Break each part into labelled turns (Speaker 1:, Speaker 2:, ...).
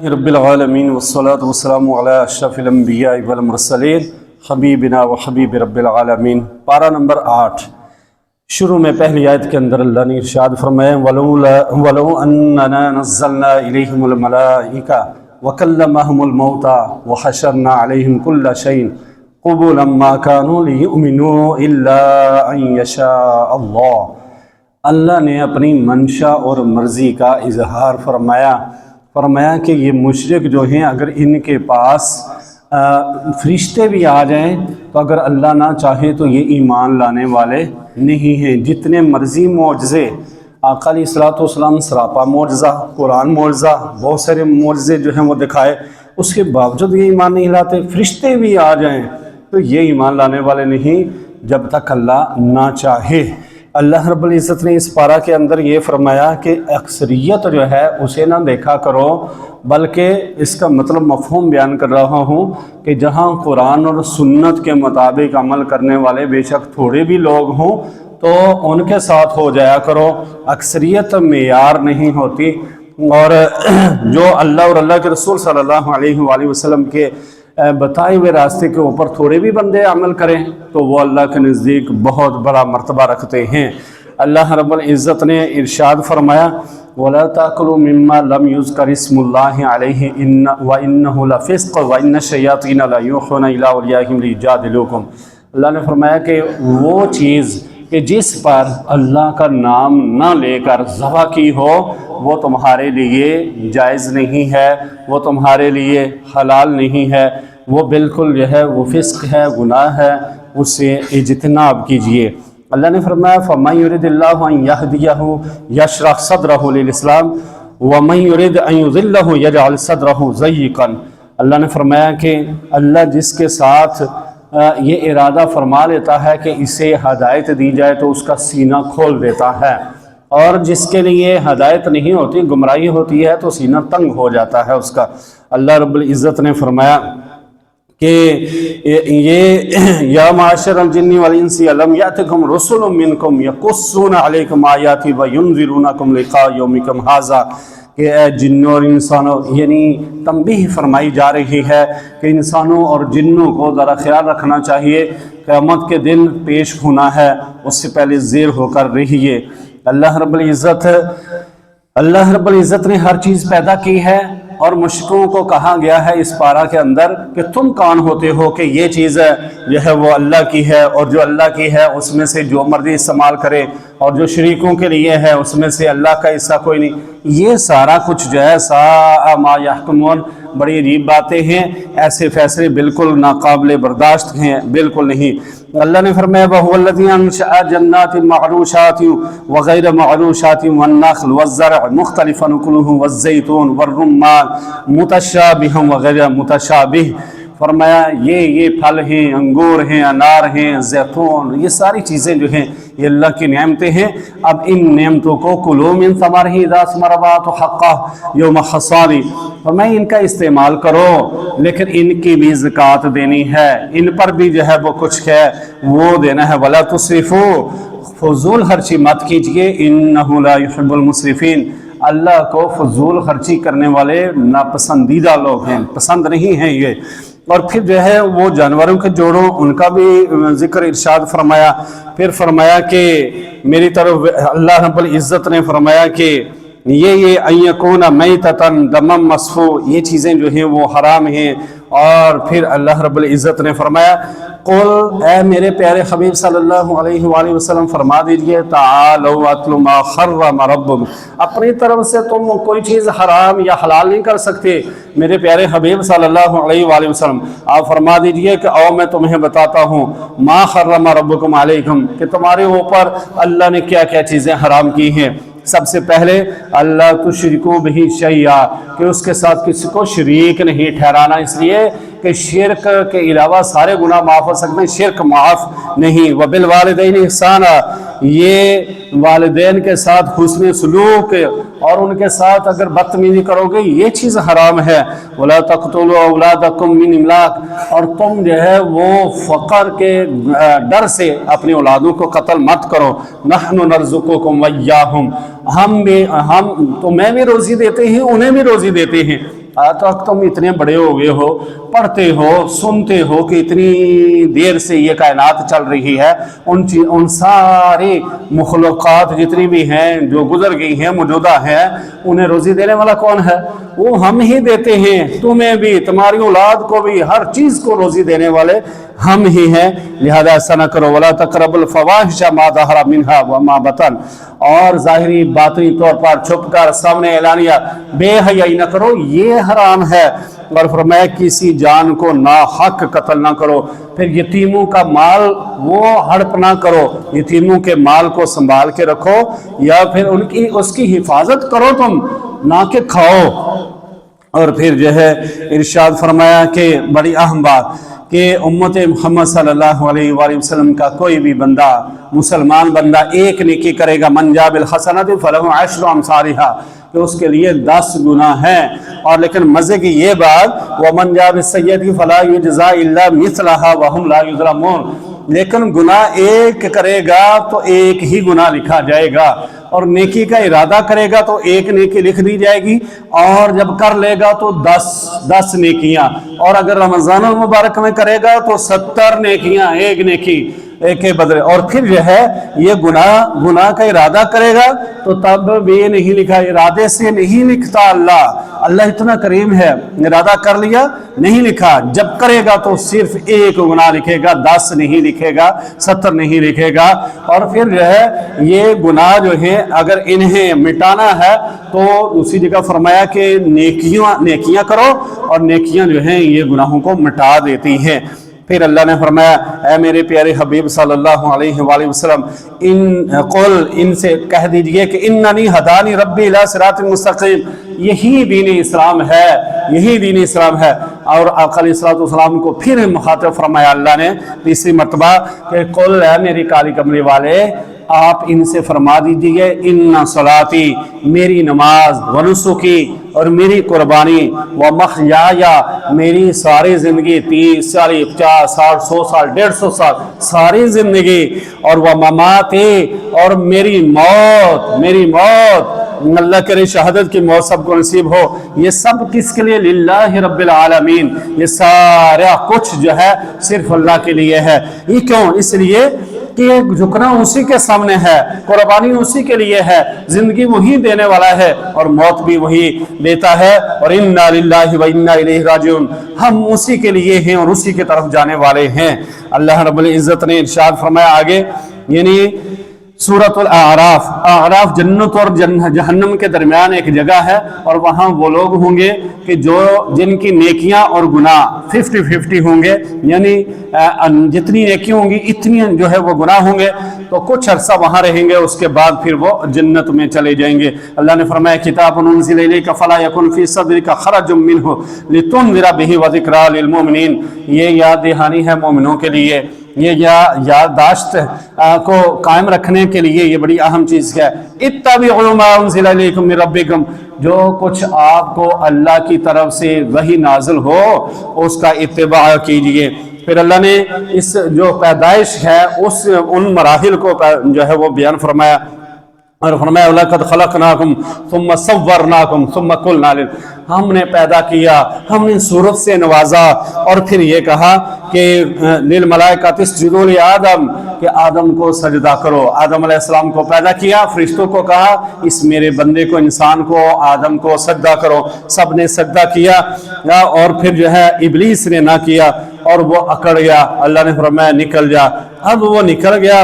Speaker 1: رب العالمین والصلاة والسلام علی اشرف الانبیاء والمرسلین حبیبنا و حبیب رب العالمین۔ پارہ نمبر 8 شروع میں پہلی آیت کے اندر اللہ نے ارشاد فرمایا وَلَوْ أَنَّنَا نَزَّلْنَا إِلَيْهِمُ الْمَلَائِكَةَ وَكَلَّمَهُمُ الْمَوْتَى وَحَشَرْنَا عَلَيْهِمْ كُلَّ شَيْءٍ قُبُلًا مَا كَانُوا لِيُؤْمِنُوا إِلَّا أَن يَشَاءَ اللَّهُ۔ اللہ نے اپنی منشا اور مرضی کا اظہار فرمایا کہ یہ مشرک جو ہیں اگر ان کے پاس فرشتے بھی آ جائیں تو اگر اللہ نہ چاہے تو یہ ایمان لانے والے نہیں ہیں۔ جتنے مرضی معجزے آقا علیہ الصلوۃ والسلام سراپا معجزہ، قرآن معجزہ، بہت سارے معجزے جو ہیں وہ دکھائے، اس کے باوجود یہ ایمان نہیں لاتے۔ فرشتے بھی آ جائیں تو یہ ایمان لانے والے نہیں جب تک اللہ نہ چاہے۔ اللہ رب العزت نے اس پارہ کے اندر یہ فرمایا کہ اکثریت جو ہے اسے نہ دیکھا کرو، بلکہ اس کا مطلب مفہوم بیان کر رہا ہوں کہ جہاں قرآن اور سنت کے مطابق عمل کرنے والے بے شک تھوڑے بھی لوگ ہوں تو ان کے ساتھ ہو جایا کرو۔ اکثریت معیار نہیں ہوتی، اور جو اللہ اور اللہ کے رسول صلی اللہ علیہ وآلہ وسلم کے بتائے ہوئے راستے کے اوپر تھوڑے بھی بندے عمل کریں تو وہ اللہ کے نزدیک بہت بڑا مرتبہ رکھتے ہیں۔ اللہ رب العزت نے ارشاد فرمایا وَلَا تَأْكُلُوا مِمَّا لَمْ يُذْكَرِ اسْمُ اللَّهِ عَلَيْهِ وَإِنَّهُ لَفِسْقٌ وَإِنَّ الشَّيَاطِينَ لَيُوحُونَ إِلَىٰ أَوْلِيَائِهِمْ لِيُجَادِلُوكُمْ۔ اللہ نے فرمایا کہ وہ چیز کہ جس پر اللہ کا نام نہ لے کر ذبح کی ہو وہ تمہارے لیے جائز نہیں ہے، وہ تمہارے لیے حلال نہیں ہے، وہ بالکل جو ہے وہ فسق ہے، گناہ ہے، اس سے اجتناب کیجئے۔ اللہ نے فرمایا فَمَن يُرِدِ اللَّهُ أَن يَهْدِيَهُ يَشْرَحْ صَدْرَهُ لِلْإِسْلَامِ وَمَن يُرِدْ أَن يُضِلَّهُ يَجْعَلْ صَدْرَهُ ضَيِّقًا۔ اللہ نے فرمایا کہ اللہ جس کے ساتھ یہ ارادہ فرما لیتا ہے کہ اسے ہدایت دی جائے تو اس کا سینہ کھول دیتا ہے، اور جس کے لیے ہدایت نہیں ہوتی، گمراہی ہوتی ہے تو سینہ تنگ ہو جاتا ہے اس کا۔ اللہ رب العزت نے فرمایا کہ یہ یا معاشر الجن والانس الم یاتکم رسل منکم یقصون علیکم آیاتی وینذرونکم لقاء یومکم ھذا، کہ اے جنوں اور انسانوں، یعنی تنبیہ فرمائی جا رہی ہے کہ انسانوں اور جنوں کو ذرا خیال رکھنا چاہیے، قیامت کے دن پیش ہونا ہے، اس سے پہلے زیر ہو کر رہیے۔ اللہ رب العزت نے ہر چیز پیدا کی ہے، اور مشرکوں کو کہا گیا ہے اس پارہ کے اندر کہ تم کون ہوتے ہو کہ یہ چیز جو ہے وہ اللہ کی ہے، اور جو اللہ کی ہے اس میں سے جو مرضی استعمال کرے، اور جو شریکوں کے لیے ہے اس میں سے اللہ کا حصہ کوئی نہیں۔ یہ سارا کچھ جو ہے ساء ما یحکمون، بڑی عجیب باتیں ہیں، ایسے فیصلے بالکل ناقابل برداشت ہیں، بالکل نہیں۔ اللہ نے فرمایا وَهُوَ الَّذِي أَنشَأَ جَنَّاتٍ مَعْرُوشَاتٍ وَغَيْرَ مَعْرُوشَاتٍ وَالنَّخْلَ وَالزَّرْعَ مُخْتَلِفًا أُكُلُهُ وَالزَّيْتُونَ وَالرُّمَّانُ مُتَشَابِهًا وَغَيْرَ مُتَشَابِهٍ۔ فرمایا یہ پھل ہیں، انگور ہیں، انار ہیں، زیتون، یہ ساری چیزیں جو ہیں یہ اللہ کی نعمتیں ہیں۔ اب ان نعمتوں کو کلوا من ثمرہ اذا اثمر وآتوا حقہ یوم حصادہ، فرمایا ان کا استعمال کرو لیکن ان کی بھی زکوٰۃ دینی ہے، ان پر بھی جو ہے وہ کچھ ہے وہ دینا ہے۔ ولا تسرفوا، فضول خرچی مت کیجئے، انہ لا يحب المسرفین، اللہ کو فضول خرچی کرنے والے ناپسندیدہ لوگ ہیں، پسند نہیں ہیں یہ۔ اور پھر جو ہے وہ جانوروں کے جوڑوں ان کا بھی ذکر ارشاد فرمایا۔ پھر فرمایا کہ میری طرف اللہ رب العزت نے فرمایا کہ یہ ان یکون میتۃ دما مسفوح، یہ چیزیں جو ہیں وہ حرام ہیں۔ اور پھر اللہ رب العزت نے فرمایا قل، اے میرے پیارے حبیب صلی اللہ علیہ وآلہ وسلم فرما دیجئے تعالوا اتل ما حرم ربکم، اپنی طرف سے تم کوئی چیز حرام یا حلال نہیں کر سکتے میرے پیارے حبیب صلی اللہ علیہ وآلہ وسلم۔ آپ فرما دیجئے کہ او میں تمہیں بتاتا ہوں ما حرم ربکم علیکم، کہ تمہارے اوپر اللہ نے کیا کیا چیزیں حرام کی ہیں۔ سب سے پہلے اللہ تشرکوا بہ شیئا، کہ اس کے ساتھ کسی کو شریک نہیں ٹھہرانا، اس لیے کہ شرک کے علاوہ سارے گناہ معاف ہو سکتے ہیں، شرک معاف نہیں۔ وبالوالدین احسانا، یہ والدین کے ساتھ حسن سلوک اور ان کے ساتھ اگر بدتمیزی کرو گے یہ چیز حرام ہے۔ ولا تقتلوا اولادکم من املاق، اور تم جو ہے وہ فقر کے ڈر سے اپنی اولادوں کو قتل مت کرو۔ نحن نرزقکم وایاہم، ہم تمہیں بھی روزی دیتے ہیں انہیں بھی روزی دیتے ہیں، आज तक तुम इतने बड़े हो गए हो, पढ़ते हो, सुनते हो कि इतनी देर से ये कायनात चल रही है, उन सारी मखलूक़ात जितनी भी हैं जो गुजर गई हैं, मौजूदा हैं, उन्हें रोज़ी देने वाला कौन है? वो हम ही देते हैं, तुम्हें भी, तुम्हारी औलाद को भी, हर चीज़ को रोज़ी देने वाले हम ही हैं। लिहाजा ऐसा न करो, वला तक़रबुल फ़वाहिश मा ज़हरा मिन्हा व मा बतन, और ज़ाहिरी बातनी तौर पर छुप कर सामने ऐलानिया बेहयाई न करो, ये हराम है। और फरमाया किसी जान को नाहक कत्ल ना करो। फिर यतीमों का माल वो हड़प ना करो, यतीमों के माल को संभाल के रखो या फिर उसकी हिफाजत करो तुम, ना कि खाओ। और फिर जो है इरशाद फरमाया कि बड़ी अहम बात कि उम्मत मोहम्मद सल्लल्लाहु अलैहि वसल्लम का कोई भी बंदा, मुसलमान बंदा एक नेकी करेगा, मन जा बिल हसनति फलहु अशरु अमसालिहा, कि उसके लिए 10 गुना है। और लेकिन मज़े की ये बात, व मन जा बिस्सय्यति फला युजज़ा इल्ला मिस्लहा व हुम ला युज़लमून, लेकिन गुनाह एक करेगा तो एक ही गुनाह लिखा जाएगा, और नेकी का इरादा करेगा तो एक नेकी लिख दी जाएगी, और जब कर लेगा तो 10 नेकियां, और अगर रमज़ान मुबारक में करेगा तो 70 नेकियां, एक नेकी एक के बदले। और फिर जो है ये गुनाह का इरादा करेगा तो तब भी नहीं लिखा, इरादे से नहीं लिखता अल्लाह इतना करीम है, इरादा कर लिया नहीं लिखा, जब करेगा तो सिर्फ एक गुनाह लिखेगा, 10 नहीं लिखेगा, 70 नहीं लिखेगा। और फिर जो है ये गुनाह जो है अगर इन्हें मिटाना है तो उसी जगह फरमाया कि नेकियां करो, और नेकियां जो हैं ये गुनाहों को मिटा देती हैं। फिर अल्लाह ने फरमाया, ऐ मेरे प्यारे हबीब सल्लल्लाहु अलैहि वसल्लम, इनसे कह दीजिए कि इन्ननी हदानी रब्बी इला सिरातिन मुस्तकीम, यही दीन इस्लाम है, यही दीन इस्लाम है। और आका अलैहिस्सलातु वस्सलाम को फिर मुखातिब फरमाया अल्लाह ने तीसरी मरतबा कि कुल, है मेरी काली कमली वाले, आप इनसे फरमा दीजिए, इन्ना सलाती, मेरी नमाज, व नुसुकी, और मेरी कुर्बानी, व महयाया, मेरी सारी ज़िंदगी, 30, 40, 50, 60, 100 साल, 150 साल, सारी ज़िंदगी, और वह ममाती, और मेरी मौत, अल्लाह करे शहादत की मौत सबको नसीब हो, ये सब किसके लिए? लिल्लाहि रब्बिल आलमीन, ये सारा कुछ जो है सिर्फ अल्लाह के लिए है। ये क्यों? इसलिए कि झुकना उसी के सामने है, कुर्बानी उसी के लिए है, जिंदगी वही देने वाला है और मौत भी वही देता है। और इन्ना लिल्लाहि व इन्ना इलैहि राजिऊन, हम उसी के लिए हैं और उसी की तरफ जाने वाले हैं। अल्लाह रब्बुल इज्जत ने इरशाद फरमाया आगे, यानी सूरतुल आराफ जन्नत और जहन्नम के दरमियान एक जगह है, और वहाँ वो लोग होंगे कि जिनकी नेकियां और गुनाह 50-50 होंगे, यानी जितनी नेकी होंगी इतनी जो है वो गुनाह होंगे। तो कुछ अरसा वहाँ रहेंगे, उसके बाद फिर वो जन्नत में चले जाएंगे। अल्लाह ने फरमाया, किताबुन उनज़िला इलैका फला यकुन फी सदरिका खरजुम मिन्हु लितुनज़िरा बिही व ज़िक्रा लिल मुमिनीन, ये याद दहानी है मोमिनों के लिए, ये याददाश्त को कायम रखने के लिए ये बड़ी अहम चीज़ है। इत्तबिउ मा उनज़िला इलैकुम मिन रब्बिकुम, जो कुछ आपको अल्लाह की तरफ से वही नाजिल हो उसका इत्तिबा कीजिए। फिर अल्लाह ने इस जो पैदाइश है उन मराहिल को जो है वो बयान फरमाया, और फरमाया लक़द ख़लक़नाकुम सुम्मा सव्वरनाकुम सुम्मा क़ुलना लिल, हमने पैदा किया, हमने सूरत से नवाजा, और फिर ये कहा कि लिल मलाइकति इसजुदू लि आदम, कि आदम को सजदा करो। आदम अलैहिस्सलाम को पैदा किया, फरिश्तों को कहा इस मेरे बंदे को, इंसान को, आदम को सजदा करो, सब ने सजदा किया, और फिर जो है इब्लीस ने ना किया और वो अकड़ गया। अल्लाह ने फरमाया निकल जा, अब वो निकल गया,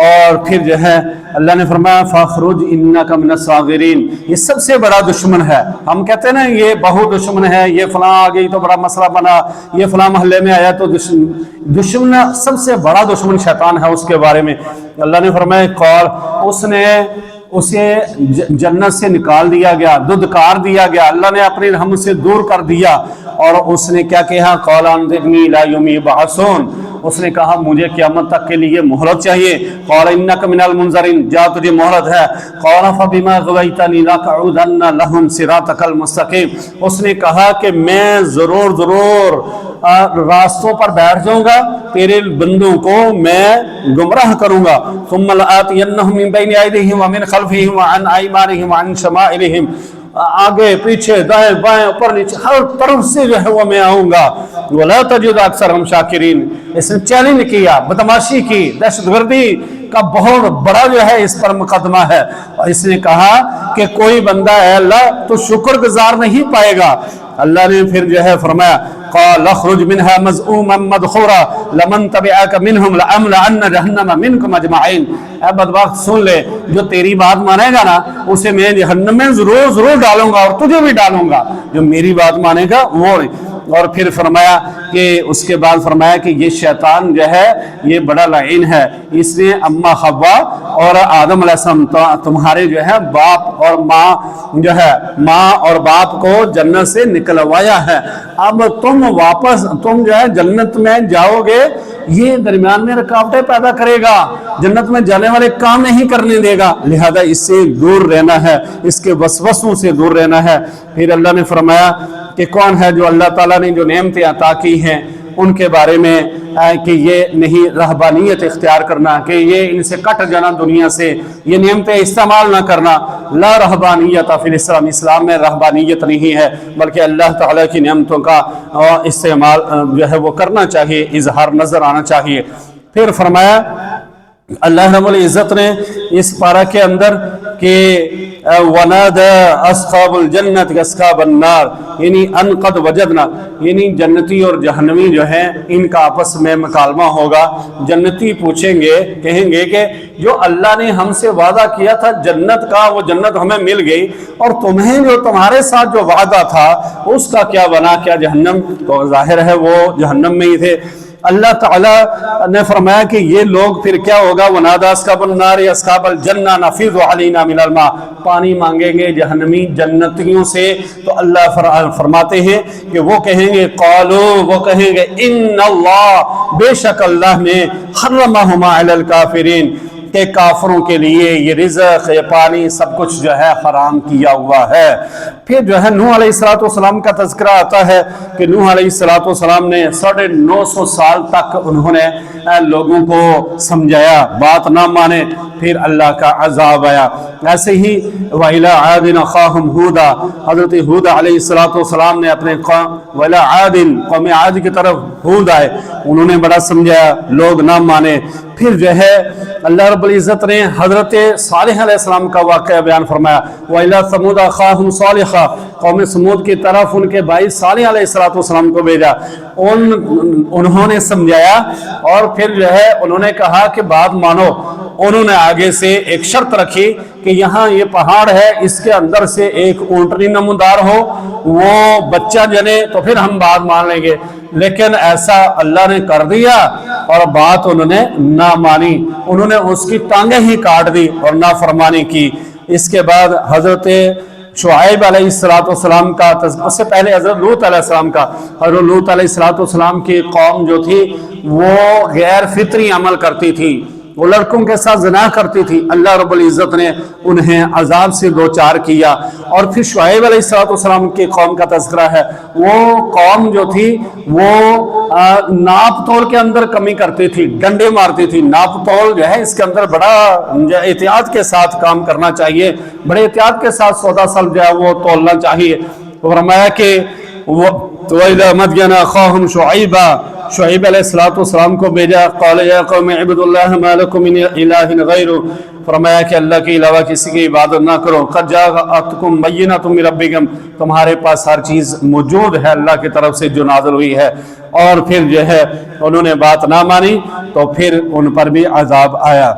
Speaker 1: और फिर जो है अल्लाह ने फरमाया फ़ख़रुज इन्नका मिनस सागिरीन, ये सबसे बड़ा दुश्मन है। हम कहते हैं ना ये बहुत दुश्मन है, ये फलां आ गई तो बड़ा मसला बना, ये फलां महल्ले में आया तो दुश्मन, सबसे बड़ा दुश्मन शैतान है। उसके बारे में अल्लाह ने फरमाया कौल, उसे जन्नत से निकाल दिया गया, दुदकार दिया गया, अल्लाह ने अपने रहम से दूर कर दिया, और उसने क्या कहा, क़ाल अंज़िरनी इला यौमि युबअसून, उसने कहा मुझे क़यामत तक के लिए मोहलत चाहिए। क़ाल इन्नका मिनल मुनज़रिन, जा तुझे मोहलत है। क़ाल फ़बिमा अग़वैतनी लअक़उदन्ना लहुम सिरातकल मुस्तक़ीम, उसने कहा कि मैं ज़रूर रास्तों पर बैठ जाऊंगा, तेरे बंदों को मैं गुमराह करूंगा। सुम्मा लआतियन्नहुम मिन बैनि अयदीहिम व मिन खल्फिहिम व अन अयमानिहिम व अन शमाइलिहिम, आगे पीछे दाएं बाएं ऊपर नीचे हर तरफ से जो है वो मैं आऊंगा। वला तजिद अक्सरहुम शाकिरीन, इसने चैलेंज किया, बदमाशी की, दहशतगर्दी का बहुत बड़ा जो है इस पर मुकदमा है। और इसने कहा कि कोई बंदा है अल्लाह तो शुक्रगुजार नहीं पाएगा। अल्लाह ने फिर जो है फरमाया क़ाल अख़रुज मिन्हा मज़ऊमन मदख़ूरा लमन तबिअक मिनहुम लअमलअन्न जहन्नम मिनकुम अजमईन। ऐ बदबख्त सुन ले, जो तेरी बात मानेगा ना उसे मैं जहन्नम में जरूर डालूंगा और तुझे भी डालूंगा, जो मेरी बात मानेगा वो। और फिर फरमाया कि उसके बाद फरमाया कि ये शैतान जो है ये बड़ा लाइन है, इसने अम्मा हव्वा और आदम अलैहिस्सलाम तुम्हारे जो है बाप और माँ जो है माँ और बाप को जन्नत से निकलवाया है। अब तुम जो है जन्नत में जाओगे, ये दरमियान में रुकावटें पैदा करेगा, जन्नत में जाने वाले काम नहीं करने देगा, लिहाजा इससे दूर रहना है, इसके वसवसों से दूर रहना है। फिर अल्लाह ने फरमाया कि कौन है जो अल्लाह ताला ने जो नेमतें अता की हैं उनके बारे में कि ये नहीं रहबानियत इख्तियार करना, कि ये इनसे कट जाना, दुनिया से ये नेमतें इस्तेमाल ना करना। ला रहबानियत फिल इस्लाम, इस्लाम में रहबानियत नहीं है, बल्कि अल्लाह ताला की नेमतों का इस्तेमाल जो है वो करना चाहिए, इजहार नजर आना चाहिए। फिर फरमाया अल्लाह रब्बुल इज़्ज़त ने इस पारा के अंदर कि वनादा अस्हाबुल जन्नत अस्हाबन नार, यानी अनकद वजदना, यानी जन्नती और जहन्नमी जो है इनका आपस में मुकालमा होगा। जन्नती पूछेंगे, कहेंगे कि जो अल्लाह ने हमसे वादा किया था जन्नत का, वो जन्नत हमें मिल गई, और तुम्हें जो तुम्हारे साथ जो वादा था उसका क्या बना, क्या जहन्नम? तो जाहिर है वो जहन्नम में ही थे। अल्लाह ताला ने फरमाया कि ये लोग फिर क्या होगा, वनादा अस्हाबुन नार अस्हाबल जन्ना नफीज़ु अलैना मिनल मा, पानी मांगेंगे जहन्नमी जन्नतियों से। तो अल्लाह फरमाते हैं कि वो कहेंगे क़ालू, वो कहेंगे इन्नल्लाह, बेशक अल्लाह ने हर्रमहुमा अलल काफिरीन, के काफरों के लिए ये रिज़्क़, ये पानी सब कुछ जो है हराम किया हुआ है। फिर जो है नूह अलैहिस्सलाम का तज़किरा आता है कि नूह अलैहिस्सलाम ने 950 साल तक उन्होंने लोगों को समझाया, बात ना माने, फिर अल्लाह का अज़ाब आया। ऐसे ही वइला आदिन अख़ाहुम हूदा, हज़रत हूद अलैहिस्सलाम ने अपने वइला आदिन कौम आद की तरफ हूद आए, उन्होंने बड़ा समझाया, लोग ना माने। फिर जो है अल्लाह रब्बुल इज़्ज़त ने हज़रत सालिह अलैहिस्सलाम का वाक़या बयान फरमाया, वइला समूद अख़ाहुम सालिहा, कौम समूद की तरफ उनके भाई सालिह अलैहिस्सलाम को भेजा, उन्होंने समझाया और फिर जो है उन्होंने कहा कि बात मानो। उन्होंने आगे से एक शर्त रखी कि यहाँ ये पहाड़ है, इसके अंदर से एक ऊँटनी नमूदार हो, वो बच्चा जने तो फिर हम बात मान लेंगे। लेकिन ऐसा अल्लाह ने कर दिया और बात उन्होंने ना मानी, उन्होंने उसकी टांगें ही काट दी और नाफरमानी की। इसके बाद हजरत शुआइब अलैहिस्सलाम का, उससे पहले हजरत लूत अलैहिस्सलाम का, हजरत लूत अलैहिस्सलाम की कौम जो थी वो गैर फितरी अमल करती थी, वो लड़कों के साथ ज़िना करती थी। अल्लाह रब्बुल इज़्ज़त ने उन्हें अजाब से दो चार किया। और फिर शुआइब अलैहिस्सलाम की कौम का तज़किरा है, वो कौम जो थी वो नाप तोल के अंदर कमी करती थी, डंडे मारती थी। नाप तोल जो है इसके अंदर बड़ा एहतियात के साथ काम करना चाहिए, बड़े एहतियात के साथ सौदा सल्ब जो है वो तोलना चाहिए। फरमाया कि वो मदयन अख़ाहुम शुआइबा, शुआइब अलैहिस्सलाम को भेजा, क़ाल या क़ौम इब्दुल्लाह मा लकुम मिन इलाहिन गैरु, फरमाया कि अल्लाह के अलावा किसी की इबादत ना करो। क़द जाअतकुम बय्यिनतुम मिन रब्बिकुम, तुम्हारे पास हर चीज़ मौजूद है अल्लाह की तरफ से जो नाज़िल हुई है। और फिर जो है उन्होंने बात ना मानी तो फिर उन पर भी अज़ाब आया।